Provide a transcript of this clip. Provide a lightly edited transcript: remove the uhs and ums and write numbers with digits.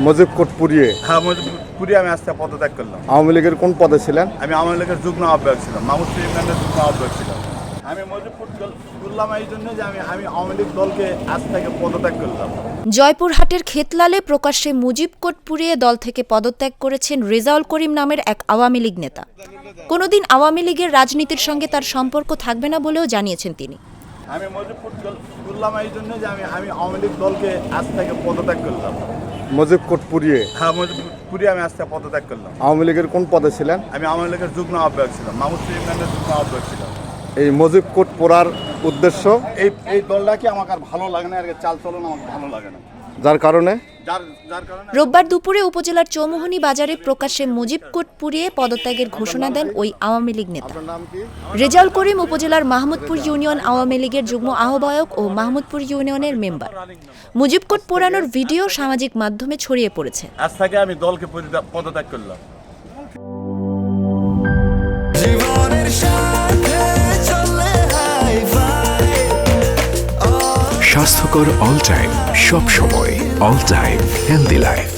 Mujib coat পুড়িয়ে হ্যাঁ, পুরিয়ে আমি আজকে পদত্যাগ করলাম। আওয়ামী লীগের কোন পদে ছিলেন? আমি আওয়ামী লীগের যুগ্ম আহ্বায়ক ছিলাম, মাহমুদ ইউনিয়নের যুগ্ম আহ্বায়ক ছিলাম। আমি মুজিবপুর করলাম এই জন্য যে আমি আওয়ামী লীগ দলকে আজ থেকে পদত্যাগ করলাম। জয়পুরহাটের খেতলালে প্রকাশ্যে মুজিব কোট পুড়িয়ে দল থেকে পদত্যাগ করেছেন রেজাউল করিম নামের এক আওয়ামী লীগ নেতা। কোনোদিন আওয়ামী লীগের রাজনীতির সঙ্গে তার সম্পর্ক থাকবে না বলেও জানিয়েছেন তিনি। আমি মুজিবপুর করলাম এই জন্য যে আমি আওয়ামী লীগ দলকে আজ থেকে পদত্যাগ করলাম। মুজিব কোট পুড়িয়ে হ্যাঁ, পুরিয়ে আমি আজকে পদত্যাগ করলাম। আওয়ামী লীগের কোন পদে ছিলেন? আমি আওয়ামী লীগের যুগ্ম আহ্বায়ক ছিলাম, মাহমুদ ইউনিয়নের যুগ্ম আহ্বায়ক ছিলাম। এই মুজিব কোট পোড়ার উদ্দেশ্য এই দলটাকে আমাকে আর ভালো লাগে না, আর চাল চলন আমাকে ভালো লাগে না, যার কারণে যার কারণে রোববার দুপুরে উপজেলার চৌমুহনী বাজারে প্রকাশ্যে মুজিব কোট পুড়িয়ে পদত্যাগের ঘোষণা দেন ওই আওয়ামী লীগ নেতা। আপনার নাম কি? রেজাউল করিম উপজেলার মাহমুদপুর ইউনিয়ন আওয়ামী লীগের যুগ্ম আহ্বায়ক ও মাহমুদপুর ইউনিয়নের মেম্বার। মুজিব কোট পোড়ানোর ভিডিও সামাজিক মাধ্যমে ছড়িয়ে পড়েছে। আজ থেকে আমি দলকে পদত্যাগ করলাম। জীবনের সাথে চলে হাই-ফাই। স্বাস্থ্যকর অল টাইম, সব সময় অল টাইম হেলদি লাইফ।